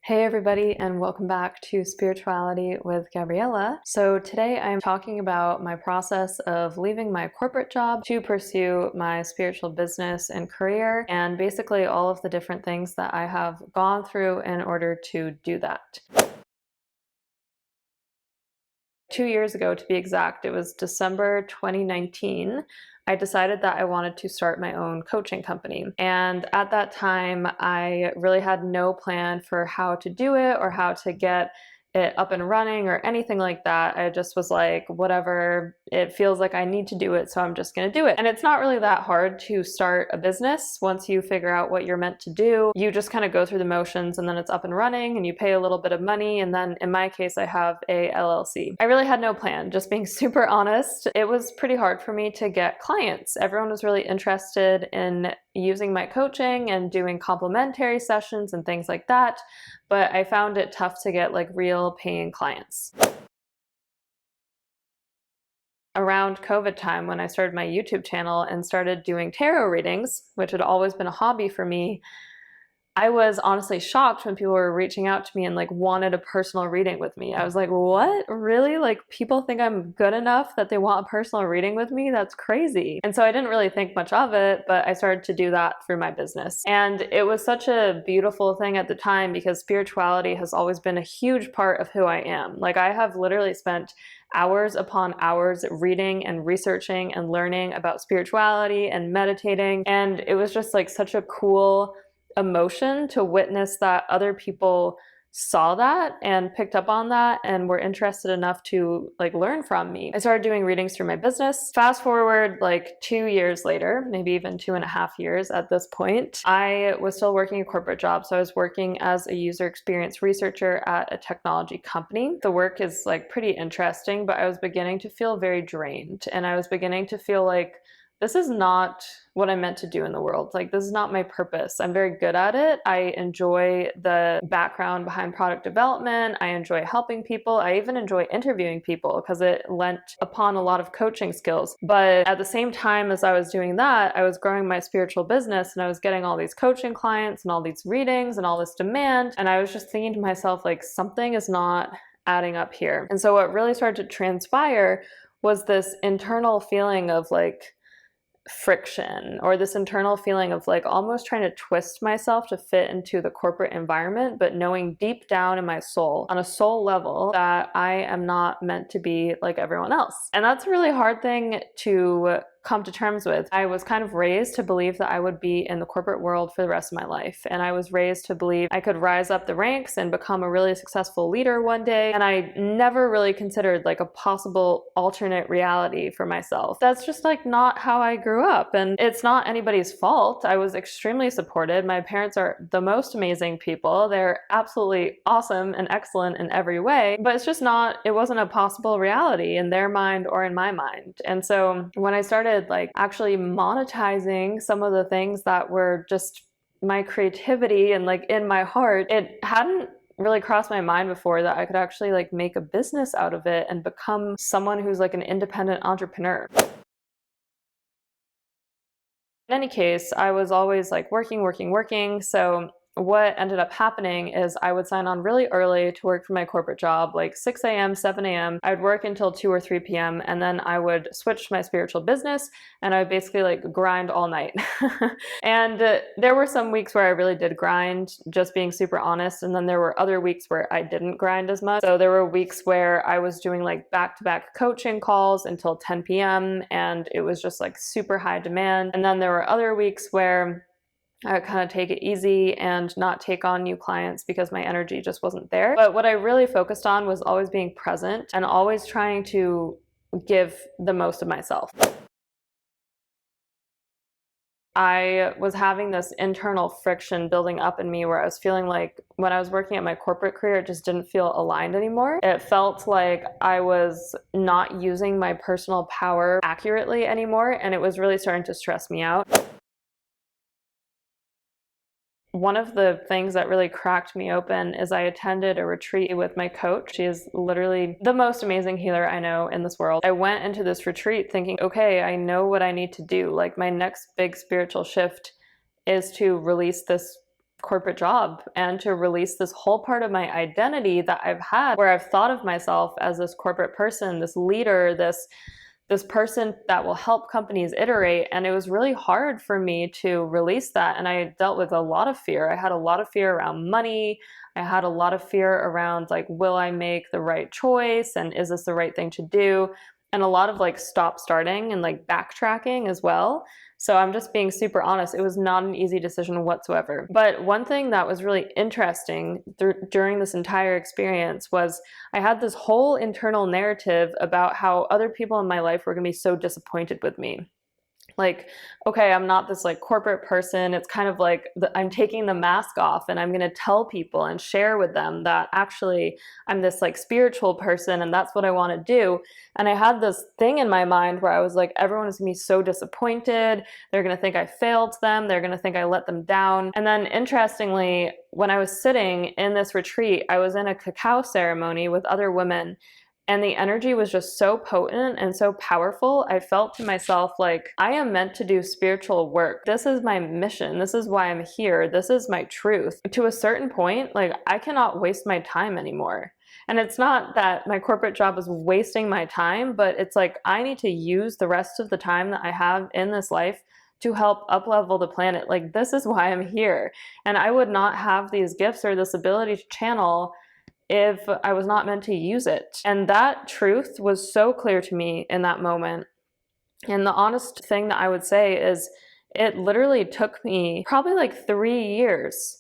Hey everybody, and welcome back to Spirituality with Gabriella. So today I'm talking about my process of leaving my corporate job to pursue my spiritual business and career, and basically all of the different things that I have gone through in order to do that. 2 years ago, to be exact, it was December 2019, I decided that I wanted to start my own coaching company. And at that time, I really had no plan for how to do it or how to get it up and running or anything like that. I just was like, whatever, it feels like I need to do it, so I'm just gonna do it. And it's not really that hard to start a business once you figure out what you're meant to do. You just kind of go through the motions and then it's up and running and you pay a little bit of money. And then in my case, I have a LLC. I really had no plan, just being super honest. It was pretty hard for me to get clients. Everyone was really interested in using my coaching and doing complimentary sessions and things like that. But I found it tough to get like real paying clients. Around COVID time, when I started my YouTube channel and started doing tarot readings, which had always been a hobby for me, I was honestly shocked when people were reaching out to me and like wanted a personal reading with me. I was like, what? Really? Like people think I'm good enough that they want a personal reading with me? That's crazy. And so I didn't really think much of it, but I started to do that through my business. And it was such a beautiful thing at the time because spirituality has always been a huge part of who I am. Like I have literally spent hours upon hours reading and researching and learning about spirituality and meditating. And it was just like such a cool emotion to witness that other people saw that and picked up on that and were interested enough to like learn from me. I started doing readings through my business. Fast forward like 2 years later, maybe even 2.5 years at this point, I was still working a corporate job. So I was working as a user experience researcher at a technology company. The work is like pretty interesting, but I was beginning to feel very drained and I was beginning to feel like this is not what I'm meant to do in the world. Like, this is not my purpose. I'm very good at it. I enjoy the background behind product development. I enjoy helping people. I even enjoy interviewing people because it lent upon a lot of coaching skills. But at the same time as I was doing that, I was growing my spiritual business and I was getting all these coaching clients and all these readings and all this demand. And I was just thinking to myself, like, something is not adding up here. And so what really started to transpire was this internal feeling of like, friction, or this internal feeling of like almost trying to twist myself to fit into the corporate environment, but knowing deep down in my soul, on a soul level, that I am not meant to be like everyone else. And that's a really hard thing to come to terms with. I was kind of raised to believe that I would be in the corporate world for the rest of my life. And I was raised to believe I could rise up the ranks and become a really successful leader one day. And I never really considered like a possible alternate reality for myself. That's just like not how I grew up. And it's not anybody's fault. I was extremely supported. My parents are the most amazing people. They're absolutely awesome and excellent in every way, but it's just not, it wasn't a possible reality in their mind or in my mind. And so when I started like actually monetizing some of the things that were just my creativity and like in my heart, it hadn't really crossed my mind before that I could actually like make a business out of it and become someone who's like an independent entrepreneur. In any case, I was always like working. So what ended up happening is I would sign on really early to work for my corporate job, like 6 a.m., 7 a.m. I'd work until 2 or 3 p.m. and then I would switch to my spiritual business and I would basically like grind all night. And there were some weeks where I really did grind, just being super honest. And then there were other weeks where I didn't grind as much. So there were weeks where I was doing like back-to-back coaching calls until 10 p.m. and it was just like super high demand. And then there were other weeks where I would kind of take it easy and not take on new clients because my energy just wasn't there. But what I really focused on was always being present and always trying to give the most of myself. I was having this internal friction building up in me where I was feeling like when I was working at my corporate career, it just didn't feel aligned anymore. It felt like I was not using my personal power accurately anymore, and it was really starting to stress me out. One of the things that really cracked me open is I attended a retreat with my coach. She is literally the most amazing healer I know in this world. I went into this retreat thinking, okay, I know what I need to do. Like my next big spiritual shift is to release this corporate job and to release this whole part of my identity that I've had, where I've thought of myself as this corporate person, this leader, this person that will help companies iterate. And it was really hard for me to release that. And I dealt with a lot of fear. I had a lot of fear around money. I had a lot of fear around like, will I make the right choice? And is this the right thing to do? And a lot of like stop starting and like backtracking as well. So I'm just being super honest. It was not an easy decision whatsoever. But one thing that was really interesting during this entire experience was I had this whole internal narrative about how other people in my life were going to be so disappointed with me. Like, okay, I'm not this like corporate person. It's kind of like I'm taking the mask off and I'm going to tell people and share with them that actually I'm this like spiritual person and that's what I want to do. And I had this thing in my mind where I was like, everyone is going to be so disappointed. They're going to think I failed them. They're going to think I let them down. And then interestingly, when I was sitting in this retreat, I was in a cacao ceremony with other women. And the energy was just so potent and so powerful. I felt to myself like, I am meant to do spiritual work. This is my mission. This is why I'm here. This is my truth. To a certain point, like I cannot waste my time anymore. And it's not that my corporate job is wasting my time, but it's like I need to use the rest of the time that I have in this life to help up-level the planet. Like this is why I'm here. And I would not have these gifts or this ability to channel if I was not meant to use it. And that truth was so clear to me in that moment. And the honest thing that I would say is it literally took me probably like 3 years.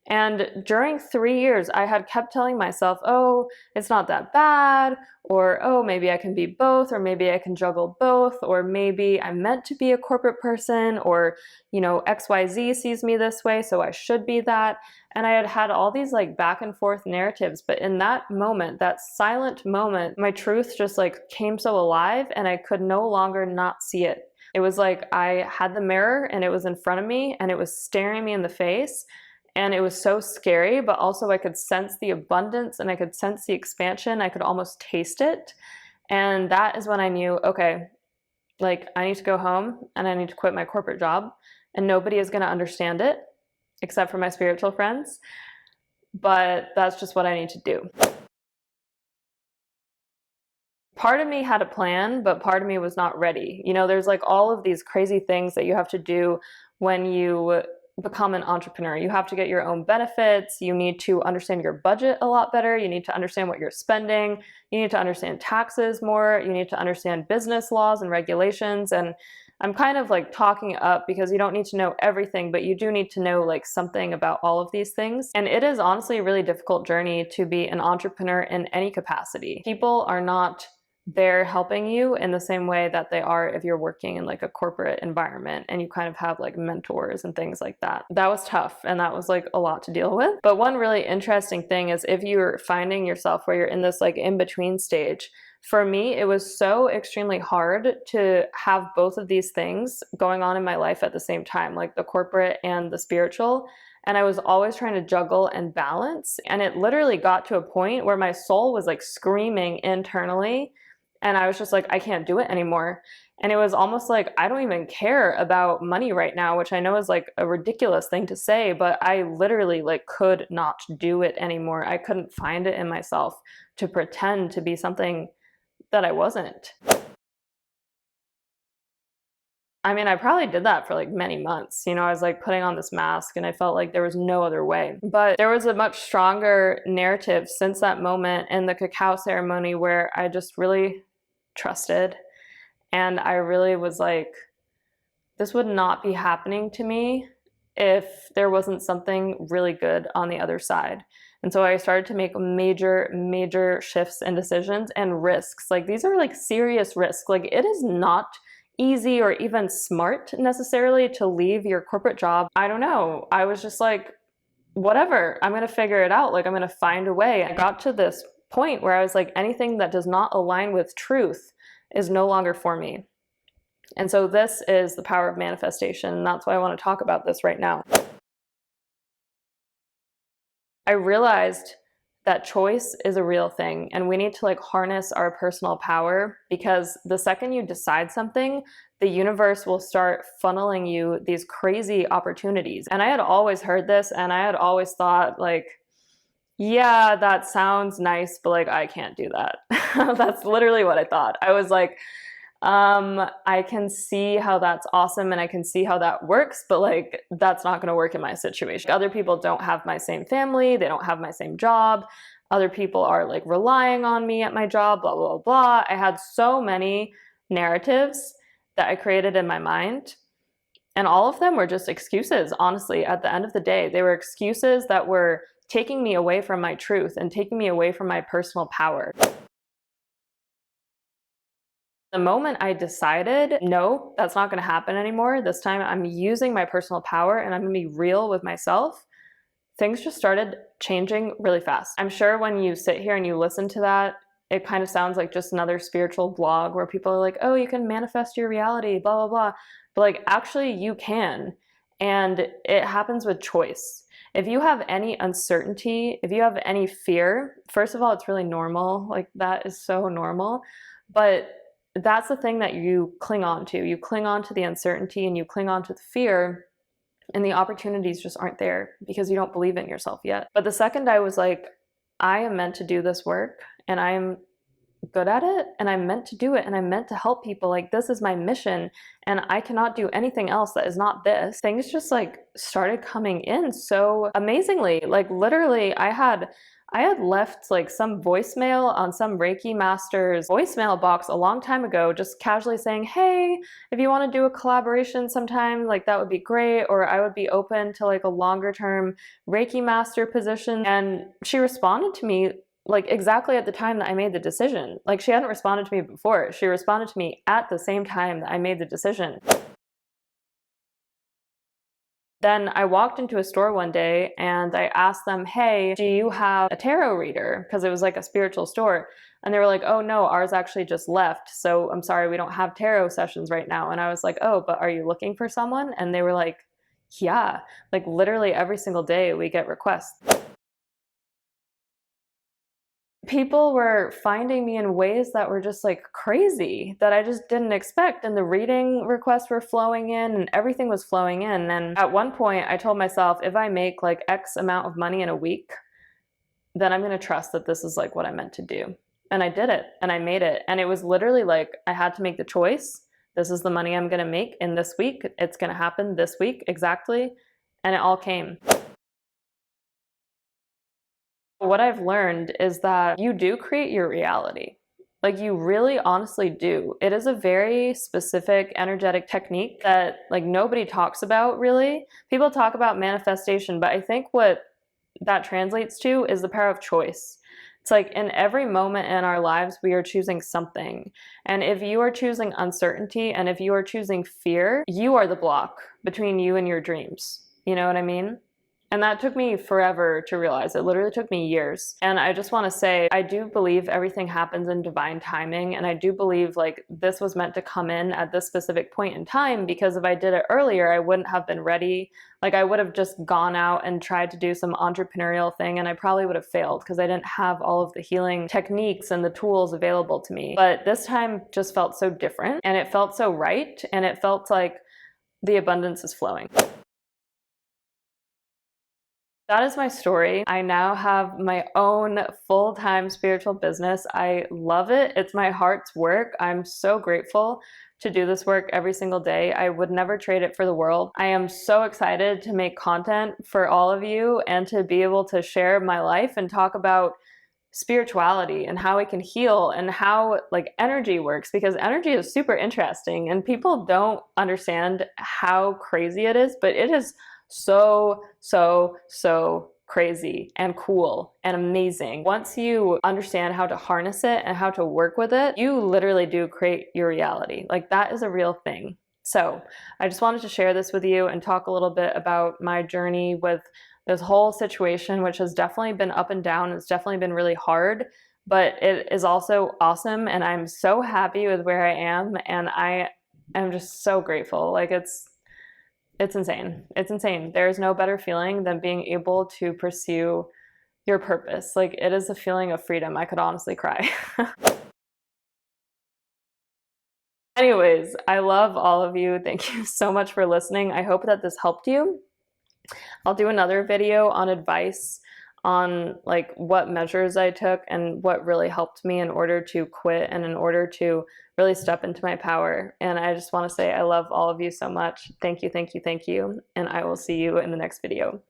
And during 3 years, I had kept telling myself, oh, it's not that bad, or oh, maybe I can be both, or maybe I can juggle both, or maybe I'm meant to be a corporate person, or, you know, XYZ sees me this way, so I should be that. And I had had all these like back and forth narratives, but in that moment, that silent moment, my truth just like came so alive and I could no longer not see it. It was like I had the mirror and it was in front of me and it was staring me in the face. And it was so scary, but also I could sense the abundance and I could sense the expansion. I could almost taste it. And that is when I knew, okay, like I need to go home and I need to quit my corporate job and nobody is going to understand it except for my spiritual friends. But that's just what I need to do. Part of me had a plan, but part of me was not ready. You know, there's like all of these crazy things that you have to do when you become an entrepreneur. You have to get your own benefits. You need to understand your budget a lot better. You need to understand what you're spending. You need to understand taxes more. You need to understand business laws and regulations. And I'm kind of like talking up because you don't need to know everything, but you do need to know like something about all of these things. And it is honestly a really difficult journey to be an entrepreneur in any capacity. People are not there helping you in the same way that they are if you're working in like a corporate environment and you kind of have like mentors and things like that. That was tough and that was like a lot to deal with. But one really interesting thing is if you're finding yourself where you're in this like in-between stage, for me, it was so extremely hard to have both of these things going on in my life at the same time, like the corporate and the spiritual. And I was always trying to juggle and balance. And it literally got to a point where my soul was like screaming internally. And I was just like, I can't do it anymore. And it was almost like, I don't even care about money right now, which I know is like a ridiculous thing to say, but I literally like could not do it anymore. I couldn't find it in myself to pretend to be something that I wasn't. I mean, I probably did that for like many months. You know, I was like putting on this mask and I felt like there was no other way. But there was a much stronger narrative since that moment in the cacao ceremony where I just really trusted. And I really was like, this would not be happening to me if there wasn't something really good on the other side. And so I started to make major shifts and decisions and risks. Like these are like serious risks. Like it is not easy or even smart necessarily to leave your corporate job. I don't know. I was just like, whatever, I'm going to figure it out. Like I'm going to find a way. I got to this point where I was like, anything that does not align with truth is no longer for me. And so this is the power of manifestation. And that's why I want to talk about this right now. I realized that choice is a real thing, and we need to like harness our personal power, because the second you decide something, the universe will start funneling you these crazy opportunities. And I had always heard this, and I had always thought like, yeah, that sounds nice, but like I can't do that. That's literally what I thought. I was like, I can see how that's awesome and I can see how that works, but like that's not going to work in my situation. Other people don't have my same family, they don't have my same job. Other people are like relying on me at my job, blah, blah, blah. I had so many narratives that I created in my mind, and all of them were just excuses, honestly. At the end of the day, they were excuses that were taking me away from my truth and taking me away from my personal power. The moment I decided, no, that's not going to happen anymore, this time I'm using my personal power and I'm going to be real with myself, things just started changing really fast. I'm sure when you sit here and you listen to that, it kind of sounds like just another spiritual blog where people are like, oh, you can manifest your reality, blah, blah, blah. But like, actually, you can. And it happens with choice. If you have any uncertainty, if you have any fear, first of all, it's really normal. Like, that is so normal. But that's the thing that you cling on to. You cling on to the uncertainty and you cling on to the fear, and the opportunities just aren't there because you don't believe in yourself yet. But the second I was like, I am meant to do this work and I am good at it and I'm meant to do it and I'm meant to help people, like this is my mission and I cannot do anything else that is not this, things just like started coming in so amazingly. Like literally I had left like some voicemail on some Reiki master's voicemail box a long time ago, just casually saying, hey, if you want to do a collaboration sometime, like that would be great, or I would be open to like a longer term Reiki master position. And she responded to me like exactly at the time that I made the decision. Like she hadn't responded to me before. She responded to me at the same time that I made the decision. Then I walked into a store one day and I asked them, hey, do you have a tarot reader? Because it was like a spiritual store. And they were like, oh no, ours actually just left. So I'm sorry, we don't have tarot sessions right now. And I was like, oh, but are you looking for someone? And they were like, yeah, like literally every single day we get requests. People were finding me in ways that were just like crazy that I just didn't expect. And the reading requests were flowing in and everything was flowing in. And at one point I told myself, if I make like X amount of money in a week, then I'm going to trust that this is like what I meant to do. And I did it and I made it. And it was literally like, I had to make the choice. This is the money I'm going to make in this week. It's going to happen this week. Exactly. And it all came. What I've learned is that you do create your reality. Like you really honestly do. It is a very specific energetic technique that like nobody talks about really. People talk about manifestation, but I think what that translates to is the power of choice. It's like in every moment in our lives, we are choosing something. And if you are choosing uncertainty and if you are choosing fear, you are the block between you and your dreams. You know what I mean? And that took me forever to realize. It literally took me years. And I just want to say, I do believe everything happens in divine timing. And I do believe like this was meant to come in at this specific point in time, because if I did it earlier, I wouldn't have been ready. Like I would have just gone out and tried to do some entrepreneurial thing and I probably would have failed because I didn't have all of the healing techniques and the tools available to me. But this time just felt so different and it felt so right. And it felt like the abundance is flowing. That is my story. I now have my own full-time spiritual business. I love it. It's my heart's work. I'm so grateful to do this work every single day. I would never trade it for the world. I am so excited to make content for all of you and to be able to share my life and talk about spirituality and how it can heal and how like energy works, because energy is super interesting and people don't understand how crazy it is, but it is so crazy and cool and amazing. Once you understand how to harness it and how to work with it, you literally do create your reality. Like that is a real thing. So I just wanted to share this with you and talk a little bit about my journey with this whole situation, which has definitely been up and down. It's definitely been really hard, but it is also awesome. And I'm so happy with where I am. And I am just so grateful. Like it's insane. It's insane. There is no better feeling than being able to pursue your purpose. Like, it is a feeling of freedom. I could honestly cry. Anyways, I love all of you. Thank you so much for listening. I hope that this helped you. I'll do another video on advice on like what measures I took and what really helped me in order to quit and in order to really step into my power. And I just want to say I love all of you so much. Thank you, thank you, thank you. And I will see you in the next video.